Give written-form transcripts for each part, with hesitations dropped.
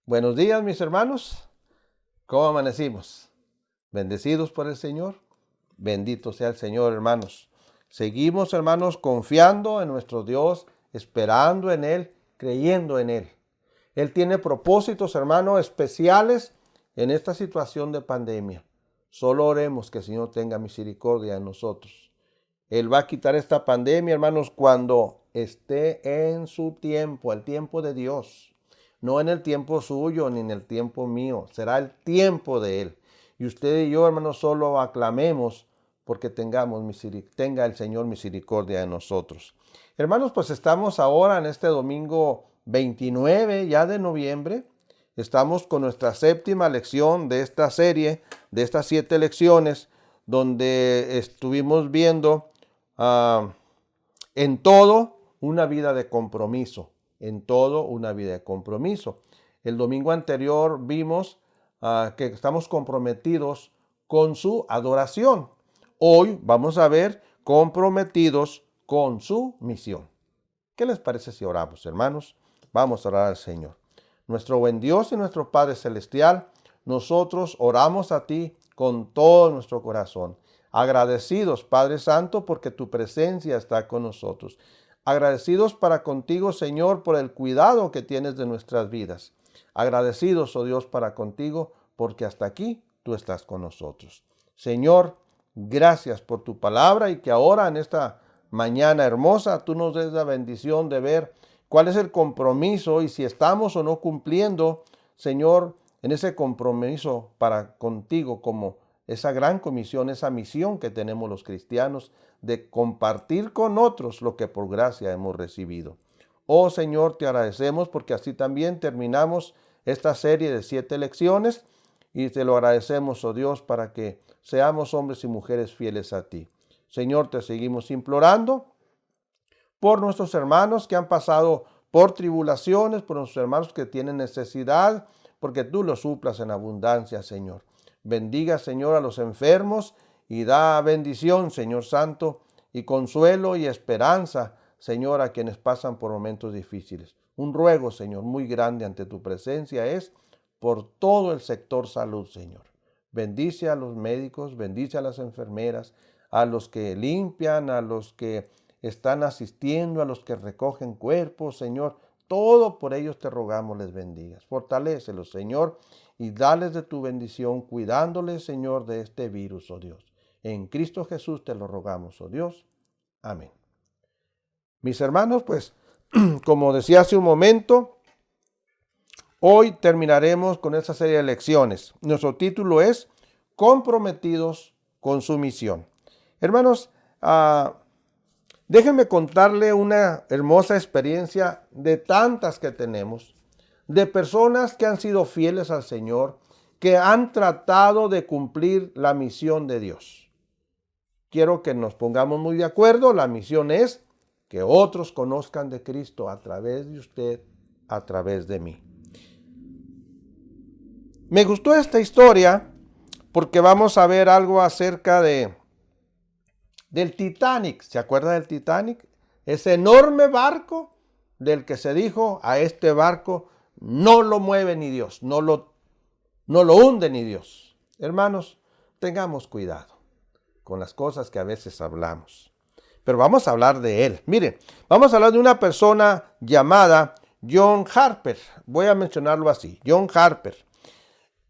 Buenos días, mis hermanos. ¿Cómo amanecimos? ¿Bendecidos por el Señor? Bendito sea el Señor, hermanos. Seguimos, hermanos, confiando en nuestro Dios, esperando en Él, creyendo en Él. Él tiene propósitos, hermanos, especiales en esta situación de pandemia. Solo oremos que el Señor tenga misericordia de nosotros. Él va a quitar esta pandemia, hermanos, cuando esté en su tiempo, el tiempo de Dios. No en el tiempo suyo ni en el tiempo mío. Será el tiempo de Él. Y usted y yo, hermanos, solo aclamemos porque tenga el Señor misericordia de nosotros. Hermanos, pues estamos ahora en este domingo 29 ya de noviembre. Estamos con nuestra séptima lección de esta serie, de estas 7 lecciones, donde estuvimos viendo en todo una vida de compromiso. En todo una vida de compromiso. El domingo anterior vimos que estamos comprometidos con su adoración. Hoy vamos a ver comprometidos con su misión. ¿Qué les parece si oramos, hermanos? Vamos a orar al Señor. Nuestro buen Dios y nuestro Padre Celestial, nosotros oramos a ti con todo nuestro corazón. Agradecidos, Padre Santo, porque tu presencia está con nosotros. Agradecidos para contigo, Señor, por el cuidado que tienes de nuestras vidas. Agradecidos, oh Dios, para contigo, porque hasta aquí tú estás con nosotros. Señor, gracias por tu palabra y que ahora en esta mañana hermosa tú nos des la bendición de ver cuál es el compromiso y si estamos o no cumpliendo, Señor, en ese compromiso para contigo como esa gran comisión, esa misión que tenemos los cristianos de compartir con otros lo que por gracia hemos recibido. Oh Señor, te agradecemos porque así también terminamos esta serie de 7 lecciones y te lo agradecemos, oh Dios, para que seamos hombres y mujeres fieles a ti. Señor, te seguimos implorando por nuestros hermanos que han pasado por tribulaciones, por nuestros hermanos que tienen necesidad, porque tú los suplas en abundancia, Señor. Bendiga, Señor, a los enfermos y da bendición, Señor Santo, y consuelo y esperanza, Señor, a quienes pasan por momentos difíciles. Un ruego, Señor, muy grande ante tu presencia es por todo el sector salud, Señor. Bendice a los médicos, bendice a las enfermeras, a los que limpian, a los que están asistiendo, a los que recogen cuerpos, Señor. Todo por ellos te rogamos les bendigas. Fortalécelos, Señor, y dales de tu bendición, cuidándoles, Señor, de este virus, oh Dios. En Cristo Jesús te lo rogamos, oh Dios. Amén. Mis hermanos, pues, como decía hace un momento, hoy terminaremos con esta serie de lecciones. Nuestro título es Comprometidos con su misión. Hermanos, déjenme contarle una hermosa experiencia de tantas que tenemos, de personas que han sido fieles al Señor, que han tratado de cumplir la misión de Dios. Quiero que nos pongamos muy de acuerdo. La misión es que otros conozcan de Cristo a través de usted, a través de mí. Me gustó esta historia porque vamos a ver algo acerca del Titanic. ¿Se acuerda del Titanic? Ese enorme barco del que se dijo: a este barco no lo mueve ni Dios, no lo hunde ni Dios. Hermanos, tengamos cuidado con las cosas que a veces hablamos. Pero vamos a hablar de él. Miren, vamos a hablar de una persona llamada John Harper. Voy a mencionarlo así, John Harper.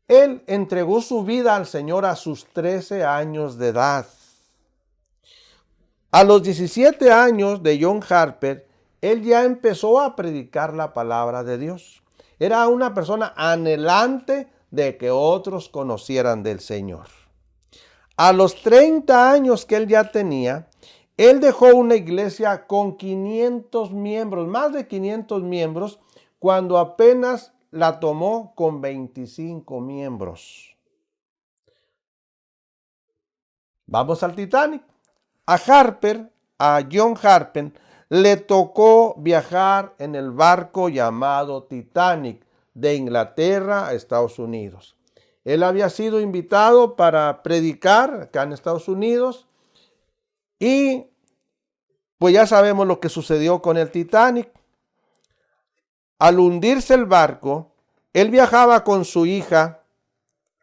Él entregó su vida al Señor a sus 13 años de edad. A los 17 años de John Harper, él ya empezó a predicar la palabra de Dios. Era una persona anhelante de que otros conocieran del Señor. A los 30 años que él ya tenía, él dejó una iglesia con 500 miembros, más de 500 miembros, cuando apenas la tomó con 25 miembros. Vamos al Titanic. A John Harper, le tocó viajar en el barco llamado Titanic de Inglaterra a Estados Unidos. Él había sido invitado para predicar acá en Estados Unidos y pues ya sabemos lo que sucedió con el Titanic. Al hundirse el barco, Él viajaba con su hija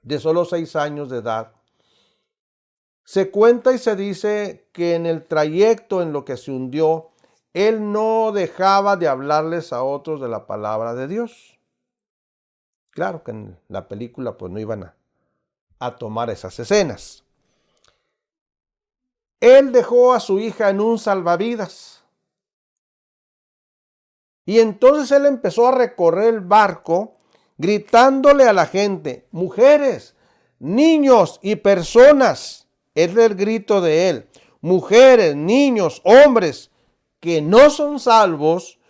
de solo 6 años de edad. Se cuenta y se dice que en el trayecto en lo que se hundió, él no dejaba de hablarles a otros de la palabra de Dios. Claro que en la película pues no iban a tomar esas escenas. Él dejó a su hija en un salvavidas. Y entonces él empezó a recorrer el barco gritándole a la gente, mujeres, niños y personas. Es el grito de él. Mujeres, niños, hombres que no son salvos,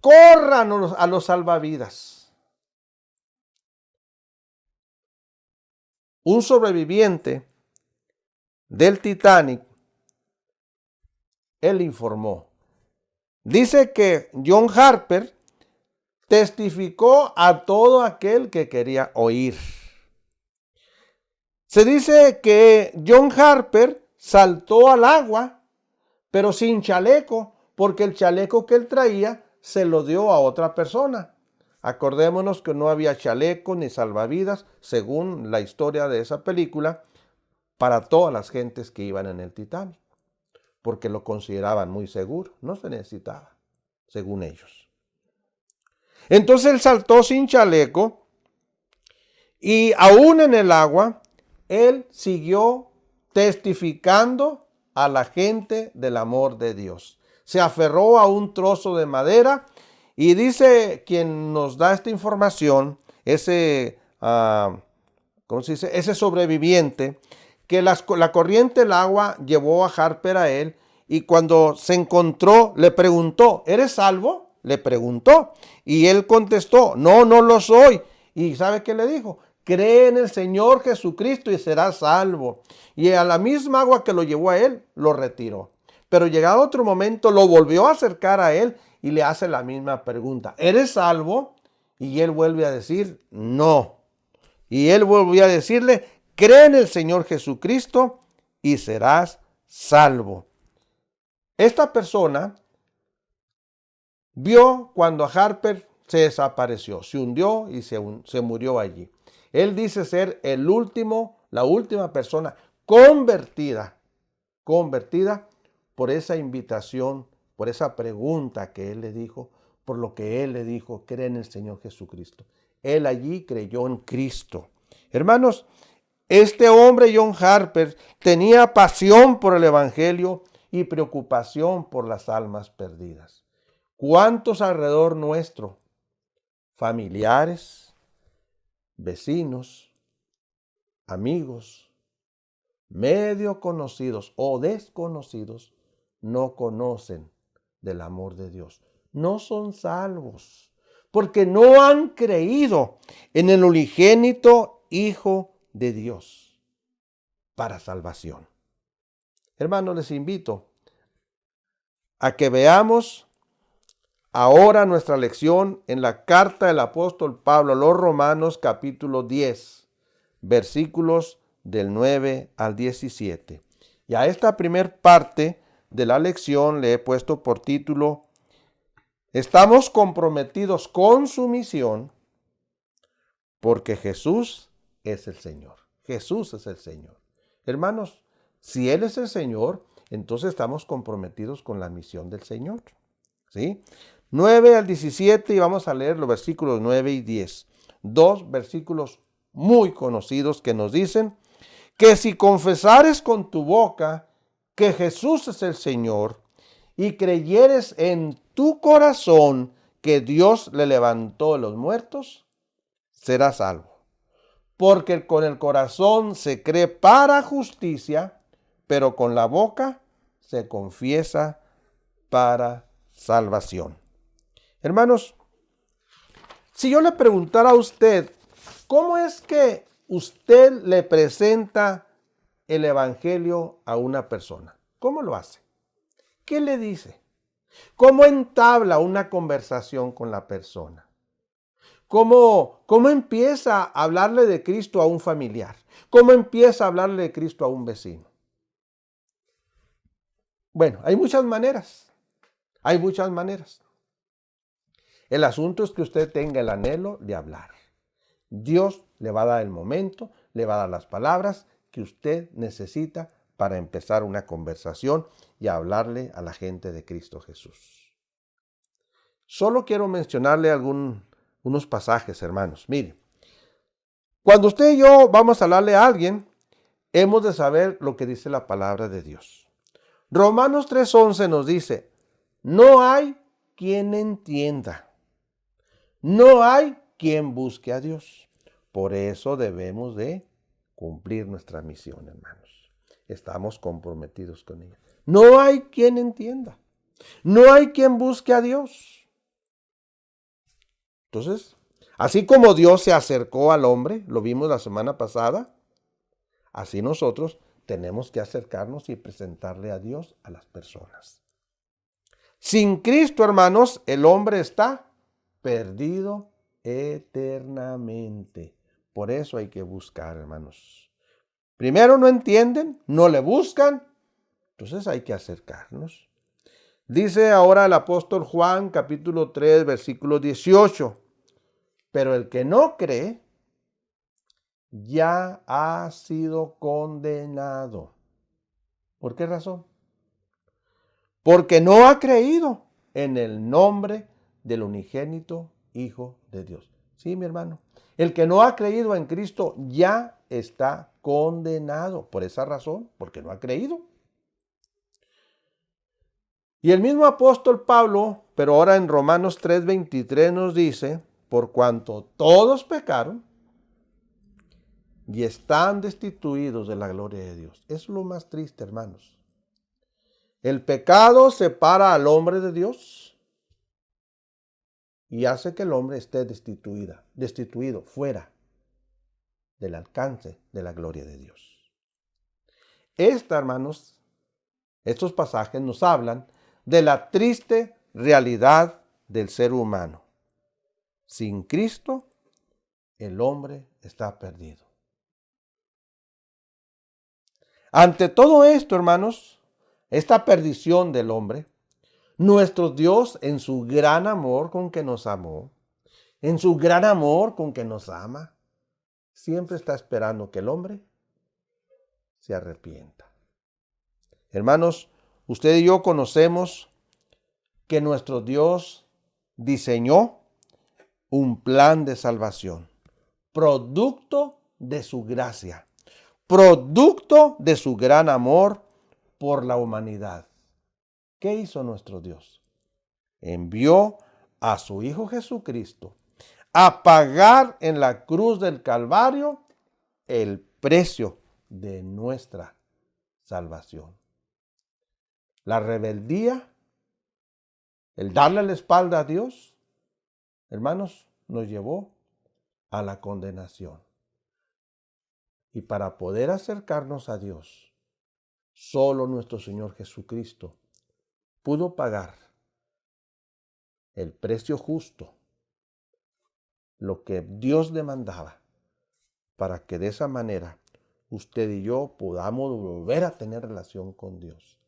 corran a los salvavidas. Un sobreviviente del Titanic, él informó. Dice que John Harper testificó a todo aquel que quería oír. Se dice que John Harper saltó al agua, pero sin chaleco, porque el chaleco que él traía se lo dio a otra persona. Acordémonos que no había chaleco ni salvavidas, según la historia de esa película, para todas las gentes que iban en el Titanic, porque lo consideraban muy seguro, no se necesitaba, según ellos. Entonces él saltó sin chaleco y aún en el agua, él siguió testificando a la gente del amor de Dios. Se aferró a un trozo de madera y dice quien nos da esta información, ese sobreviviente, que la corriente del agua llevó a Harper a él y cuando se encontró le preguntó, ¿eres salvo? Le preguntó y él contestó, no, no lo soy. ¿Y sabe qué le dijo? Cree en el Señor Jesucristo y serás salvo. Y a la misma agua que lo llevó a él, lo retiró. Pero llegado otro momento, lo volvió a acercar a él y le hace la misma pregunta. ¿Eres salvo? Y él vuelve a decir, no. Y él volvió a decirle, cree en el Señor Jesucristo y serás salvo. Esta persona vio cuando Harper se desapareció, se hundió y se murió allí. Él dice ser la última persona convertida por esa invitación, por esa pregunta que él le dijo, por lo que él le dijo, cree en el Señor Jesucristo. Él allí creyó en Cristo. Hermanos, este hombre, John Harper, tenía pasión por el Evangelio y preocupación por las almas perdidas. ¿Cuántos alrededor nuestro, familiares, vecinos, amigos, medio conocidos o desconocidos, no conocen del amor de Dios? No son salvos porque no han creído en el unigénito Hijo de Dios para salvación. Hermanos, les invito a que veamos ahora nuestra lección en la carta del apóstol Pablo a los Romanos capítulo 10, versículos del 9 al 17. Y a esta primer parte de la lección le he puesto por título, estamos comprometidos con su misión porque Jesús es el Señor. Jesús es el Señor. Hermanos, si Él es el Señor, entonces estamos comprometidos con la misión del Señor. ¿Sí? 9 al 17 y vamos a leer los versículos 9 y 10. Dos versículos muy conocidos que nos dicen que si confesares con tu boca que Jesús es el Señor y creyeres en tu corazón que Dios le levantó de los muertos, serás salvo. Porque con el corazón se cree para justicia, pero con la boca se confiesa para salvación. Hermanos, si yo le preguntara a usted, ¿cómo es que usted le presenta el Evangelio a una persona? ¿Cómo lo hace? ¿Qué le dice? ¿Cómo entabla una conversación con la persona? ¿Cómo empieza a hablarle de Cristo a un familiar? ¿Cómo empieza a hablarle de Cristo a un vecino? Bueno, hay muchas maneras. Hay muchas maneras. El asunto es que usted tenga el anhelo de hablar. Dios le va a dar el momento, le va a dar las palabras que usted necesita para empezar una conversación y hablarle a la gente de Cristo Jesús. Solo quiero mencionarle unos pasajes, hermanos. Mire, cuando usted y yo vamos a hablarle a alguien, hemos de saber lo que dice la palabra de Dios. Romanos 3:11 nos dice, no hay quien entienda, no hay quien busque a Dios. Por eso debemos de cumplir nuestra misión, hermanos. Estamos comprometidos con ella. No hay quien entienda, no hay quien busque a Dios. Entonces, así como Dios se acercó al hombre, lo vimos la semana pasada, así nosotros tenemos que acercarnos y presentarle a Dios a las personas. Sin Cristo, hermanos, el hombre está perdido eternamente. Por eso hay que buscar, hermanos. Primero no entienden, no le buscan, entonces hay que acercarnos. Dice ahora el apóstol Juan, capítulo 3, versículo 18. Pero el que no cree ya ha sido condenado. ¿Por qué razón? Porque no ha creído en el nombre del unigénito Hijo de Dios. Sí, mi hermano. El que no ha creído en Cristo ya está condenado. Por esa razón, porque no ha creído. Y el mismo apóstol Pablo, pero ahora en Romanos 3:23 nos dice, por cuanto todos pecaron y están destituidos de la gloria de Dios. Eso es lo más triste, hermanos. El pecado separa al hombre de Dios y hace que el hombre esté destituido, fuera del alcance de la gloria de Dios. Hermanos, estos pasajes nos hablan de la triste realidad del ser humano. Sin Cristo, el hombre está perdido. Ante todo esto, hermanos, esta perdición del hombre, nuestro Dios, en su gran amor con que nos amó, en su gran amor con que nos ama, siempre está esperando que el hombre se arrepienta. Hermanos, usted y yo conocemos que nuestro Dios diseñó un plan de salvación, producto de su gracia, producto de su gran amor por la humanidad. ¿Qué hizo nuestro Dios? Envió a su Hijo Jesucristo a pagar en la cruz del Calvario el precio de nuestra salvación. La rebeldía, el darle la espalda a Dios, hermanos, nos llevó a la condenación. Y para poder acercarnos a Dios, solo nuestro Señor Jesucristo pudo pagar el precio justo, lo que Dios demandaba, para que de esa manera usted y yo podamos volver a tener relación con Dios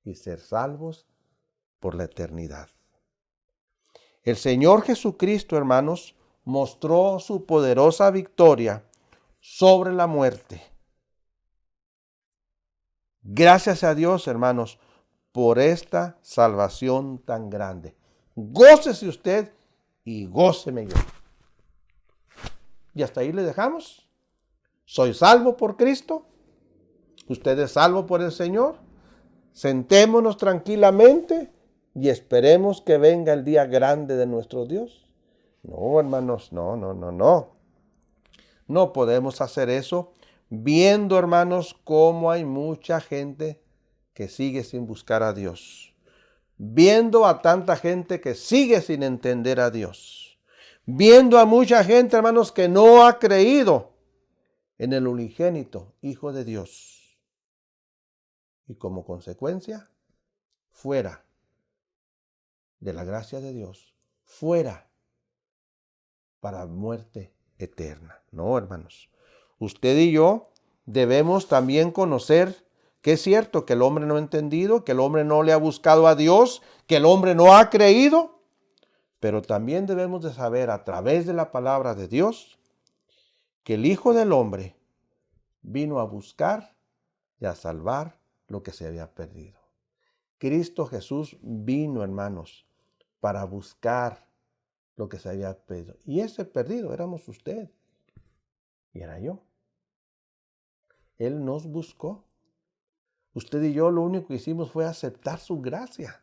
y ser salvos por la eternidad. El Señor Jesucristo, hermanos, mostró su poderosa victoria sobre la muerte. Gracias a Dios, hermanos, por esta salvación tan grande. Gócese usted y góceme yo. Y hasta ahí le dejamos. Soy salvo por Cristo. Usted es salvo por el Señor. Sentémonos tranquilamente y esperemos que venga el día grande de nuestro Dios. No, hermanos, no. No podemos hacer eso viendo, hermanos, cómo hay mucha gente que sigue sin buscar a Dios. Viendo a tanta gente que sigue sin entender a Dios. Viendo a mucha gente, hermanos, que no ha creído en el unigénito Hijo de Dios. Y como consecuencia, fuera de la gracia de Dios, fuera para muerte eterna. No, hermanos. Usted y yo debemos también conocer que es cierto que el hombre no ha entendido, que el hombre no le ha buscado a Dios, que el hombre no ha creído, pero también debemos de saber a través de la palabra de Dios que el Hijo del Hombre vino a buscar y a salvar lo que se había perdido. Cristo Jesús vino, hermanos, para buscar lo que se había perdido. Y ese perdido éramos usted y era yo. Él nos buscó. Usted y yo lo único que hicimos fue aceptar su gracia.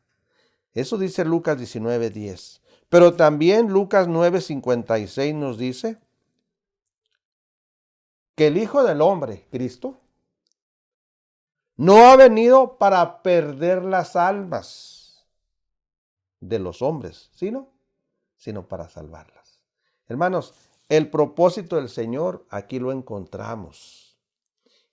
Eso dice Lucas 19:10. Pero también Lucas 9:56 nos dice que el Hijo del Hombre, Cristo, no ha venido para perder las almas de los hombres, sino para salvarlas. Hermanos, el propósito del Señor aquí lo encontramos.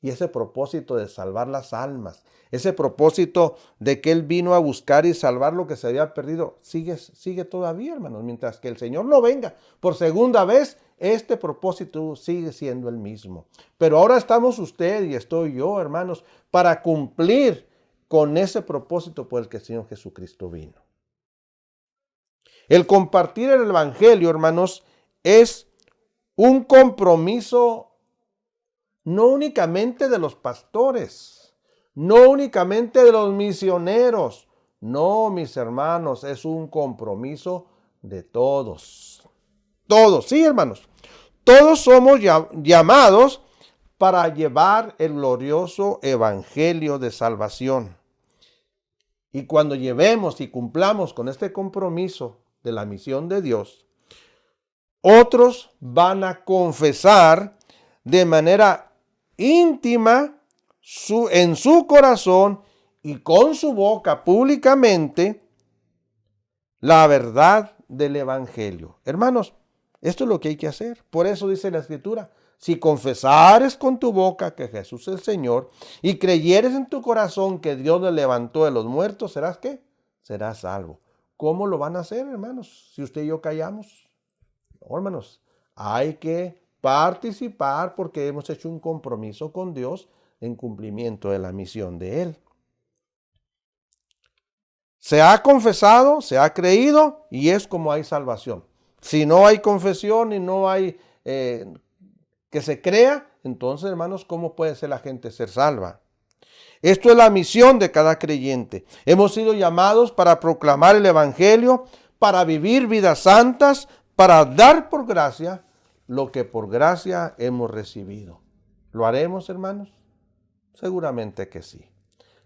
Y ese propósito de salvar las almas, ese propósito de que Él vino a buscar y salvar lo que se había perdido, sigue todavía, hermanos. Mientras que el Señor no venga por segunda vez, este propósito sigue siendo el mismo. Pero ahora estamos usted y estoy yo, hermanos, para cumplir con ese propósito por el que el Señor Jesucristo vino. El compartir el Evangelio, hermanos, es un compromiso no únicamente de los pastores, no únicamente de los misioneros. No, mis hermanos, es un compromiso de todos. Todos, sí, hermanos. Todos somos llamados para llevar el glorioso evangelio de salvación. Y cuando llevemos y cumplamos con este compromiso de la misión de Dios, otros van a confesar de manera íntima en su corazón y con su boca públicamente la verdad del evangelio. Hermanos, esto es lo que hay que hacer. Por eso dice la Escritura: si confesares con tu boca que Jesús es el Señor y creyeres en tu corazón que Dios le levantó de los muertos, ¿serás qué? Serás salvo. ¿Cómo lo van a hacer, hermanos, si usted y yo callamos? No, hermanos, hay que participar porque hemos hecho un compromiso con Dios en cumplimiento de la misión de Él. Se ha confesado, se ha creído y es como hay salvación. Si no hay confesión y no hay que se crea, entonces, hermanos, ¿cómo puede ser la gente ser salva? Esto es la misión de cada creyente. Hemos sido llamados para proclamar el evangelio, para vivir vidas santas, para dar por gracia lo que por gracia hemos recibido. ¿Lo haremos, hermanos? Seguramente que sí.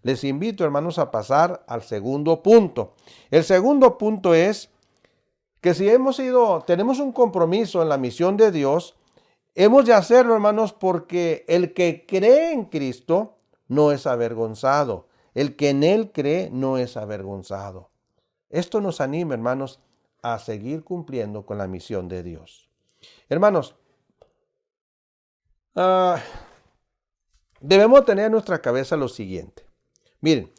Les invito, hermanos, a pasar al segundo punto. El segundo punto es que si tenemos un compromiso en la misión de Dios, hemos de hacerlo, hermanos, porque el que cree en Cristo no es avergonzado. El que en Él cree no es avergonzado. Esto nos anima, hermanos, a seguir cumpliendo con la misión de Dios. Hermanos, debemos tener en nuestra cabeza lo siguiente. Miren,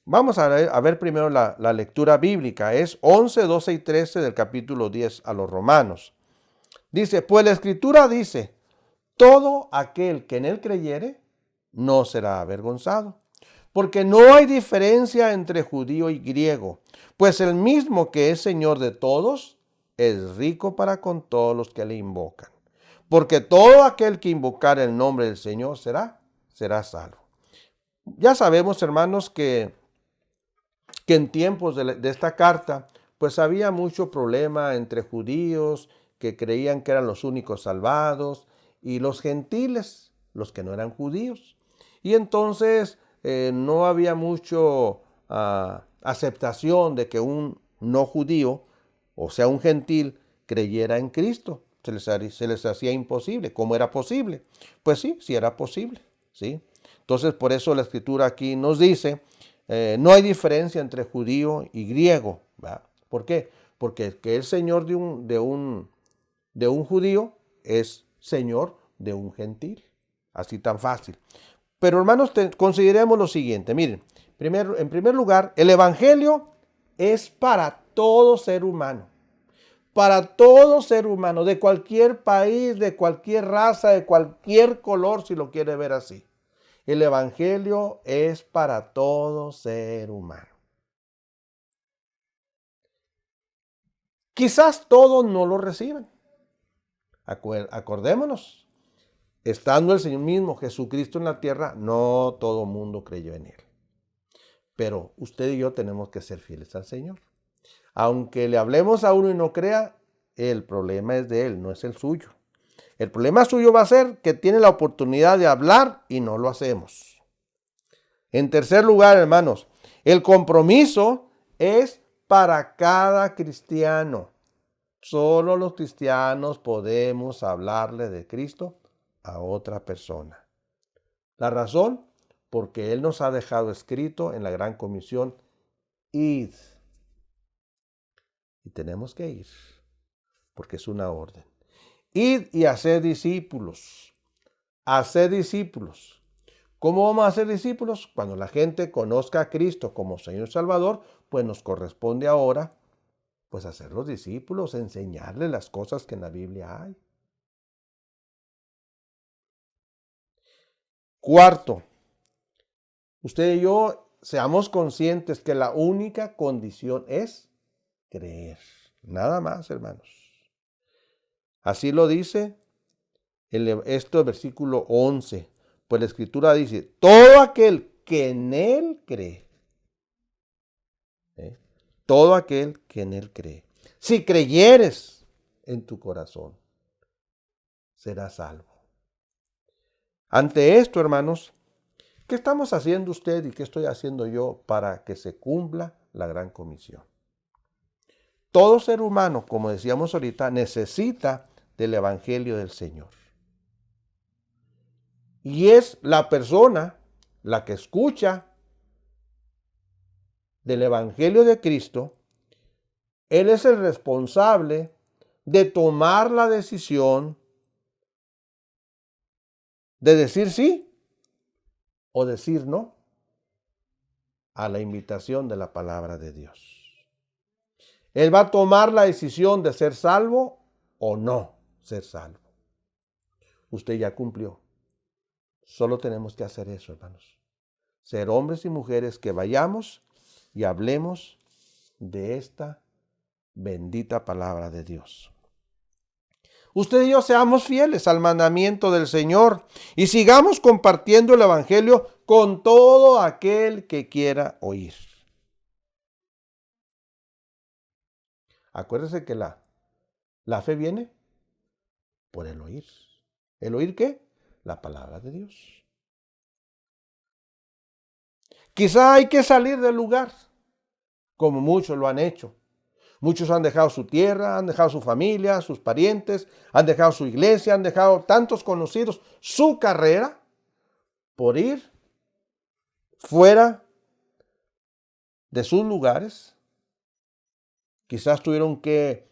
vamos a ver primero la lectura bíblica. Es 11, 12 y 13 del capítulo 10 a los Romanos. Dice, pues la Escritura dice, todo aquel que en Él creyere no será avergonzado. Porque no hay diferencia entre judío y griego, pues el mismo que es Señor de todos es rico para con todos los que le invocan. Porque todo aquel que invocar el nombre del Señor será salvo. Ya sabemos, hermanos, que en tiempos de esta carta, pues había mucho problema entre judíos que creían que eran los únicos salvados y los gentiles, los que no eran judíos. Y entonces no había mucho aceptación de que un no judío, o sea, un gentil, creyera en Cristo. Se les hacía imposible. ¿Cómo era posible? Pues sí era posible, ¿sí? Entonces, por eso la Escritura aquí nos dice, no hay diferencia entre judío y griego, ¿verdad? ¿Por qué? Porque el que es señor de un judío es señor de un gentil. Así tan fácil. Pero, hermanos, consideremos lo siguiente. Miren, en primer lugar, el evangelio es para todo ser humano. Para todo ser humano, de cualquier país, de cualquier raza, de cualquier color, si lo quiere ver así. El evangelio es para todo ser humano. Quizás todos no lo reciban. Acordémonos estando el Señor mismo, Jesucristo en la tierra, no todo mundo creyó en Él. Pero usted y yo tenemos que ser fieles al Señor. Aunque le hablemos a uno y no crea, el problema es de Él, no es el suyo. El problema suyo va a ser que tiene la oportunidad de hablar y no lo hacemos. En tercer lugar, hermanos, el compromiso es para cada cristiano. Solo los cristianos podemos hablarle de Cristo a otra persona. La razón, porque Él nos ha dejado escrito en la Gran Comisión, id. Y tenemos que ir, porque es una orden. Id y haced discípulos. Haced discípulos. ¿Cómo vamos a hacer discípulos? Cuando la gente conozca a Cristo como Señor y Salvador, pues nos corresponde ahora, pues hacer los discípulos, enseñarles las cosas que en la Biblia hay. Cuarto, usted y yo seamos conscientes que la única condición es creer. Nada más, hermanos. Así lo dice esto es versículo 11. Pues la Escritura dice, todo aquel que en Él cree. Todo aquel que en Él cree. Si creyeres en tu corazón, serás salvo. Ante esto, hermanos, ¿qué estamos haciendo usted y qué estoy haciendo yo para que se cumpla la gran comisión? Todo ser humano, como decíamos ahorita, necesita del Evangelio del Señor. Y es la persona, la que escucha del Evangelio de Cristo, él es el responsable de tomar la decisión de decir sí o decir no a la invitación de la palabra de Dios. Él va a tomar la decisión de ser salvo o no ser salvo. Usted ya cumplió. Solo tenemos que hacer eso, hermanos. Ser hombres y mujeres que vayamos y hablemos de esta bendita palabra de Dios. Usted y yo seamos fieles al mandamiento del Señor y sigamos compartiendo el Evangelio con todo aquel que quiera oír. Acuérdese que la fe viene por el oír. ¿El oír qué? La palabra de Dios. Quizá hay que salir del lugar, como muchos lo han hecho. Muchos han dejado su tierra, han dejado su familia, sus parientes, han dejado su iglesia, han dejado tantos conocidos, su carrera, por ir fuera de sus lugares. Quizás tuvieron que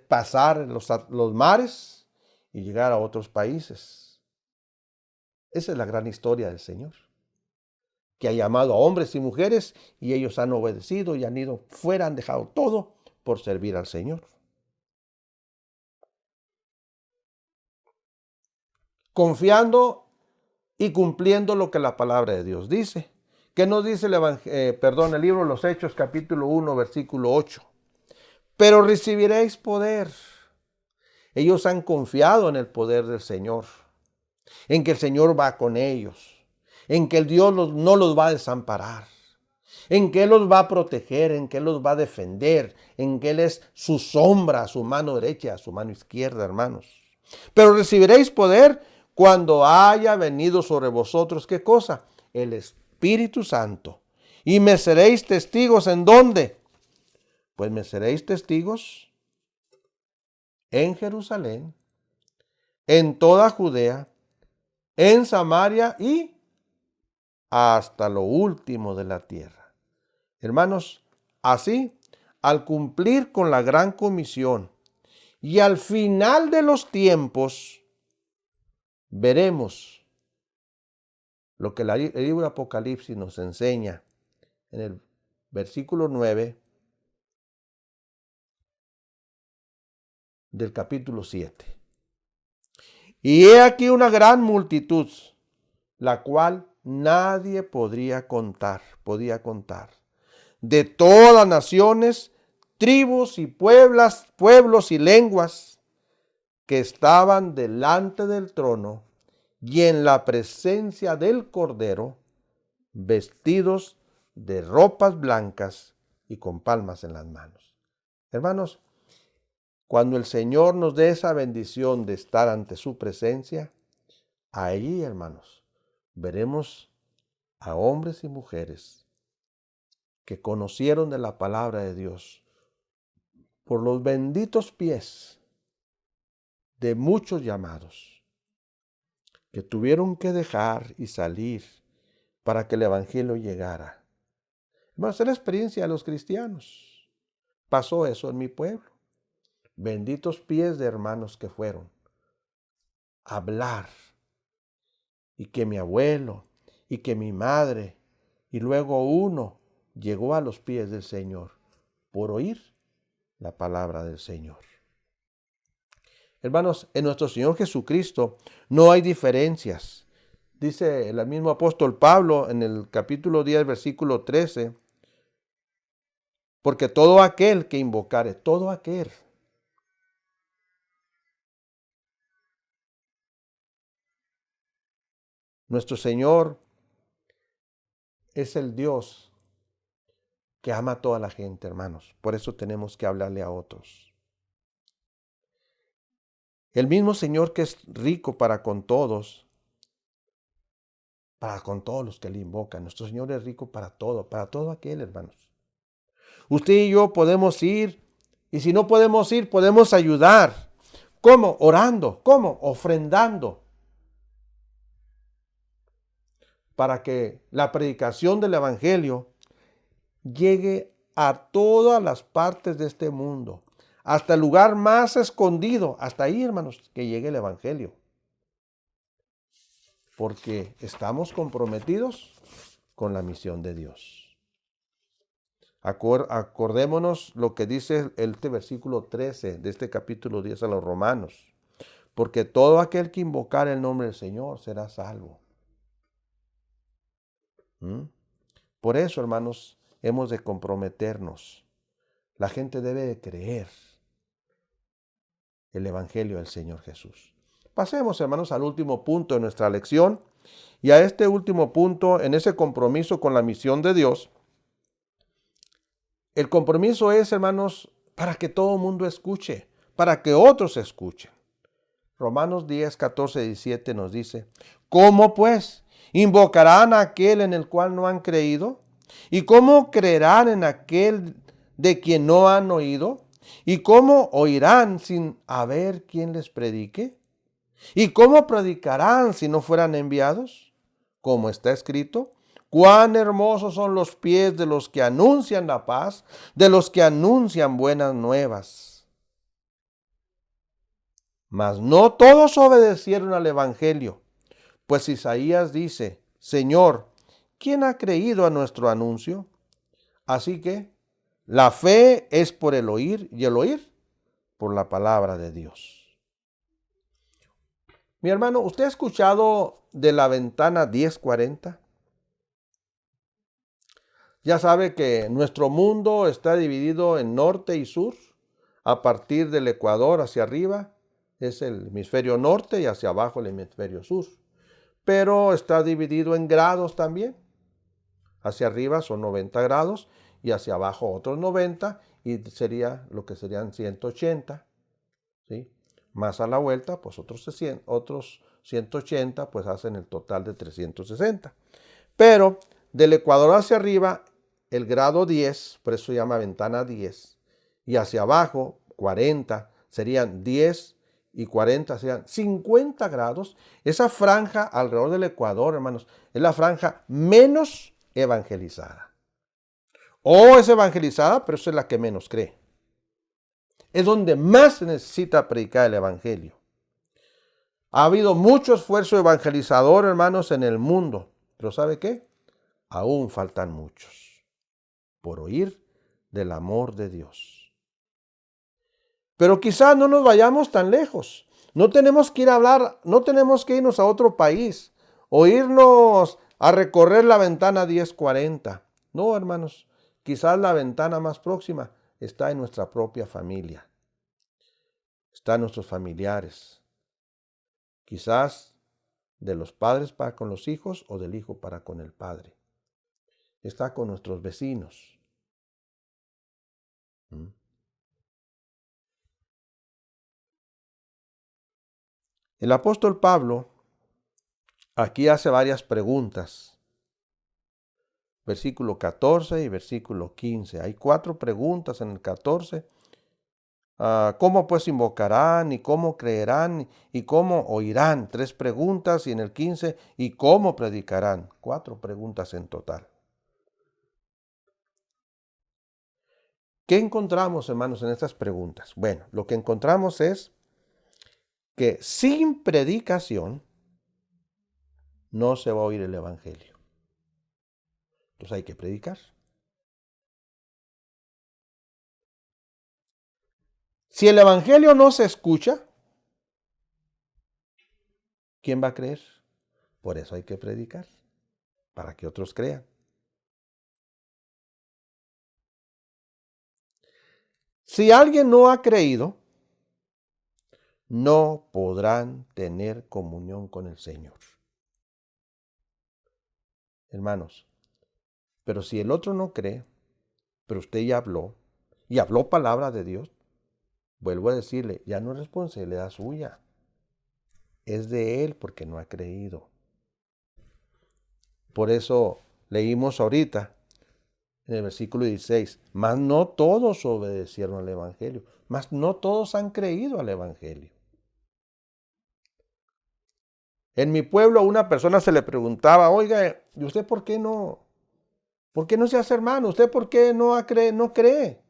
pasar los mares y llegar a otros países. Esa es la gran historia del Señor, que ha llamado a hombres y mujeres y ellos han obedecido y han ido fuera, han dejado todo por servir al Señor. Confiando y cumpliendo lo que la palabra de Dios dice. ¿Qué nos dice el libro de los Hechos, capítulo 1, versículo 8? Pero recibiréis poder. Ellos han confiado en el poder del Señor, en que el Señor va con ellos, en que el Dios no los va a desamparar, en que Él los va a proteger, en que Él los va a defender, en que Él es su sombra, su mano derecha, su mano izquierda, hermanos. Pero recibiréis poder cuando haya venido sobre vosotros, ¿qué cosa? El Espíritu Santo. Y me seréis testigos, ¿en dónde? Pues me seréis testigos en Jerusalén, en toda Judea, en Samaria y hasta lo último de la tierra. Hermanos, así, al cumplir con la gran comisión y al final de los tiempos, veremos lo que el libro de Apocalipsis nos enseña en el versículo 9 del capítulo 7. Y he aquí una gran multitud, la cual nadie podía contar, de todas naciones, tribus y pueblos y lenguas, que estaban delante del trono y en la presencia del Cordero, vestidos de ropas blancas y con palmas en las manos. Hermanos, cuando el Señor nos dé esa bendición de estar ante su presencia, allí, hermanos, veremos a hombres y mujeres que conocieron de la palabra de Dios por los benditos pies de muchos llamados que tuvieron que dejar y salir para que el evangelio llegara. Hermanos, es la experiencia de los cristianos. Pasó eso en mi pueblo. Benditos pies de hermanos que fueron a hablar, y que mi abuelo y que mi madre y luego uno llegó a los pies del Señor por oír la palabra del Señor. Hermanos, en nuestro Señor Jesucristo no hay diferencias. Dice el mismo apóstol Pablo en el capítulo 10, versículo 13, porque todo aquel que invocare, todo aquel, nuestro Señor es el Dios que ama a toda la gente, hermanos. Por eso tenemos que hablarle a otros. El mismo Señor que es rico para con todos los que le invocan. Nuestro Señor es rico para todo aquel, hermanos. Usted y yo podemos ir, y si no podemos ir, podemos ayudar. ¿Cómo? Orando. ¿Cómo? Ofrendando. Para que la predicación del Evangelio llegue a todas las partes de este mundo, hasta el lugar más escondido, hasta ahí, hermanos, que llegue el Evangelio. Porque estamos comprometidos con la misión de Dios. Acordémonos lo que dice este versículo 13 de este capítulo 10 a los Romanos. Porque todo aquel que invocar el nombre del Señor será salvo. Por eso, hermanos, hemos de comprometernos. La gente debe de creer el Evangelio del Señor Jesús. Pasemos, hermanos, al último punto de nuestra lección. Y a este último punto, en ese compromiso con la misión de Dios, el compromiso es, hermanos, para que todo el mundo escuche, para que otros escuchen. Romanos 10, 14, 17 nos dice, ¿cómo pues invocarán a aquel en el cual no han creído? ¿Y cómo creerán en aquel de quien no han oído? ¿Y cómo oirán sin haber quien les predique? ¿Y cómo predicarán si no fueran enviados? Como está escrito, cuán hermosos son los pies de los que anuncian la paz, de los que anuncian buenas nuevas. Mas no todos obedecieron al Evangelio, pues Isaías dice, Señor, ¿quién ha creído a nuestro anuncio? Así que la fe es por el oír y el oír por la palabra de Dios. Mi hermano, ¿usted ha escuchado de la ventana 1040? Ya sabe que nuestro mundo está dividido en norte y sur. A partir del Ecuador hacia arriba es el hemisferio norte y hacia abajo el hemisferio sur. Pero está dividido en grados también. Hacia arriba son 90 grados y hacia abajo otros 90 y sería lo que serían 180. ¿Sí? Más a la vuelta, pues otros 180, pues hacen el total de 360. Pero del Ecuador hacia arriba, el grado 10, por eso se llama ventana 10, y hacia abajo, 40, serían 10 y 40, serían 50 grados. Esa franja alrededor del Ecuador, hermanos, es la franja menos evangelizada. O es evangelizada, pero esa es la que menos cree. Es donde más se necesita predicar el Evangelio. Ha habido mucho esfuerzo evangelizador, hermanos, en el mundo. Pero ¿sabe qué? Aún faltan muchos por oír del amor de Dios. Pero quizás no nos vayamos tan lejos. No tenemos que ir a hablar, no tenemos que irnos a otro país o irnos a recorrer la ventana 1040. No, hermanos, quizás la ventana más próxima está en nuestra propia familia. Está en nuestros familiares. Quizás de los padres para con los hijos o del hijo para con el padre. Está con nuestros vecinos. ¿Mm? El apóstol Pablo aquí hace varias preguntas. Versículo 14 y versículo 15. Hay 4 preguntas en el 14. ¿Cómo pues invocarán y cómo creerán y cómo oirán? 3 preguntas. Y en el 15, ¿y cómo predicarán? 4 preguntas en total. ¿Qué encontramos, hermanos, en estas preguntas? Bueno, lo que encontramos es que sin predicación no se va a oír el evangelio. Entonces hay que predicar. Si el evangelio no se escucha, ¿quién va a creer? Por eso hay que predicar, para que otros crean. Si alguien no ha creído, no podrán tener comunión con el Señor. Hermanos, pero si el otro no cree, pero usted ya habló, y habló palabra de Dios, vuelvo a decirle, ya no es responsabilidad suya, es de él porque no ha creído. Por eso leímos ahorita en el versículo 16, mas no todos obedecieron al evangelio, mas no todos han creído al evangelio. En mi pueblo a una persona se le preguntaba, oiga, ¿y usted por qué no se hace hermano? ¿Usted por qué no cree?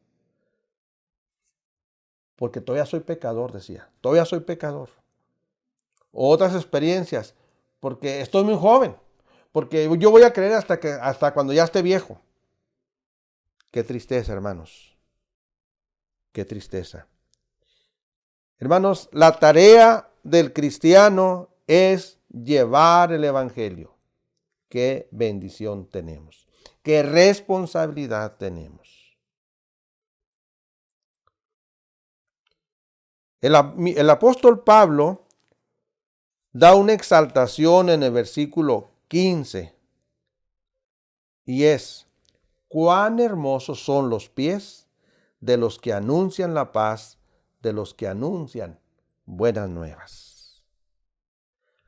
Porque todavía soy pecador, decía, todavía soy pecador. Otras experiencias, porque estoy muy joven, porque yo voy a creer hasta cuando ya esté viejo. Qué tristeza, hermanos, qué tristeza. Hermanos, la tarea del cristiano es llevar el evangelio. Qué bendición tenemos, qué responsabilidad tenemos. El apóstol Pablo da una exaltación en el versículo 15 y es, cuán hermosos son los pies de los que anuncian la paz, de los que anuncian buenas nuevas.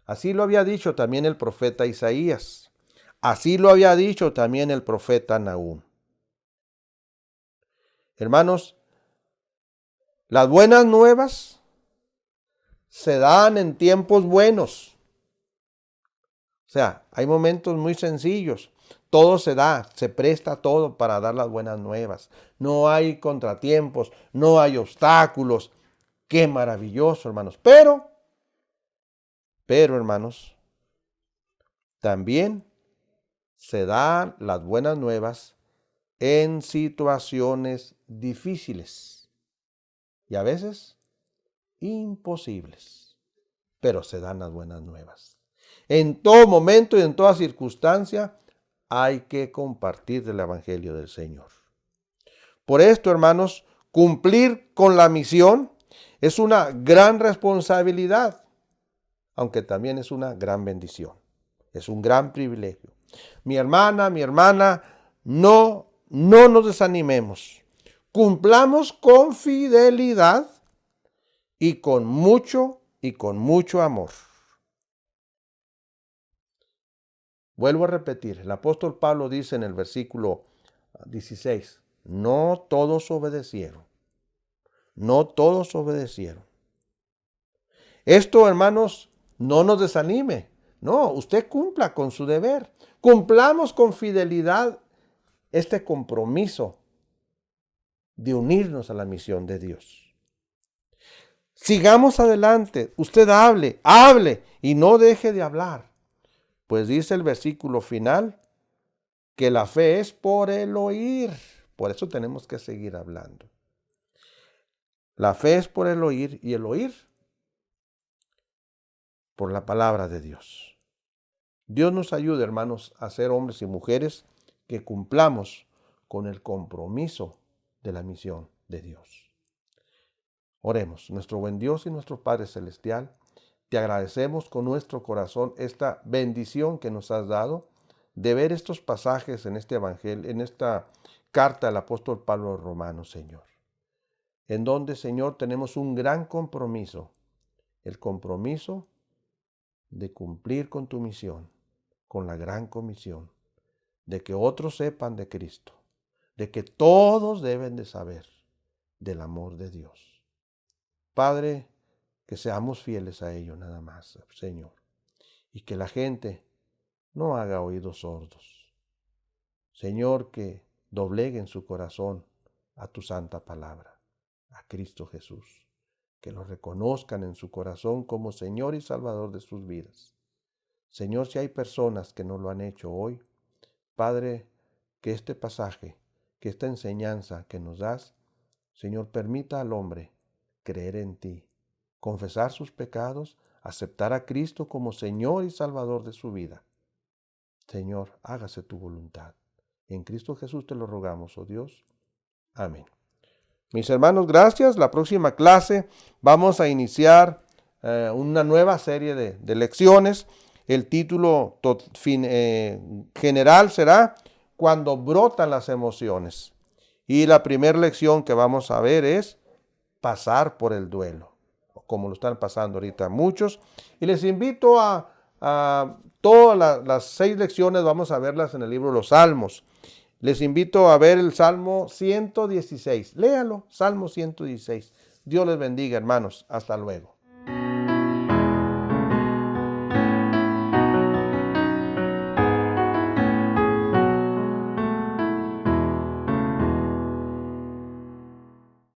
Así lo había dicho también el profeta Isaías. Así lo había dicho también el profeta Nahum. Hermanos, las buenas nuevas se dan en tiempos buenos. O sea, hay momentos muy sencillos. Todo se da, se presta todo para dar las buenas nuevas. No hay contratiempos, no hay obstáculos. Qué maravilloso, hermanos. Pero, hermanos, también se dan las buenas nuevas en situaciones difíciles y a veces imposibles. Pero se dan las buenas nuevas. En todo momento y en toda circunstancia hay que compartir del evangelio del Señor. Por esto, hermanos, cumplir con la misión es una gran responsabilidad, aunque también es una gran bendición. Es un gran privilegio. Mi hermana, no nos desanimemos. Cumplamos con fidelidad y con mucho amor. Vuelvo a repetir, el apóstol Pablo dice en el versículo 16, no todos obedecieron. No todos obedecieron. Esto, hermanos, no nos desanime. No, usted cumpla con su deber. Cumplamos con fidelidad este compromiso de unirnos a la misión de Dios. Sigamos adelante. Usted hable y no deje de hablar. Pues dice el versículo final que la fe es por el oír. Por eso tenemos que seguir hablando. La fe es por el oír y el oír por la palabra de Dios. Dios nos ayude, hermanos, a ser hombres y mujeres que cumplamos con el compromiso de la misión de Dios. Oremos, nuestro buen Dios y nuestro Padre Celestial, Te agradecemos con nuestro corazón esta bendición que nos has dado de ver estos pasajes en este evangelio, en esta carta del apóstol Pablo a los Romanos, Señor, en donde, Señor, tenemos un gran compromiso, el compromiso de cumplir con tu misión, con la gran comisión, de que otros sepan de Cristo, de que todos deben de saber del amor de Dios. Padre, que seamos fieles a ello nada más, Señor, y que la gente no haga oídos sordos. Señor, que dobleguen su corazón a tu santa palabra, a Cristo Jesús, que lo reconozcan en su corazón como Señor y Salvador de sus vidas. Señor, si hay personas que no lo han hecho hoy, Padre, que este pasaje, que esta enseñanza que nos das, Señor, permita al hombre creer en ti, confesar sus pecados, aceptar a Cristo como Señor y Salvador de su vida. Señor, hágase tu voluntad. En Cristo Jesús te lo rogamos, oh Dios. Amén. Mis hermanos, gracias. La próxima clase vamos a iniciar una nueva serie de lecciones. El título general será Cuando brotan las emociones. Y la primera lección que vamos a ver es pasar por el duelo, como lo están pasando ahorita muchos. Y les invito a todas las 6 lecciones, vamos a verlas en el libro de los Salmos. Les invito a ver el Salmo 116. Léalo, Salmo 116. Dios les bendiga, hermanos. Hasta luego.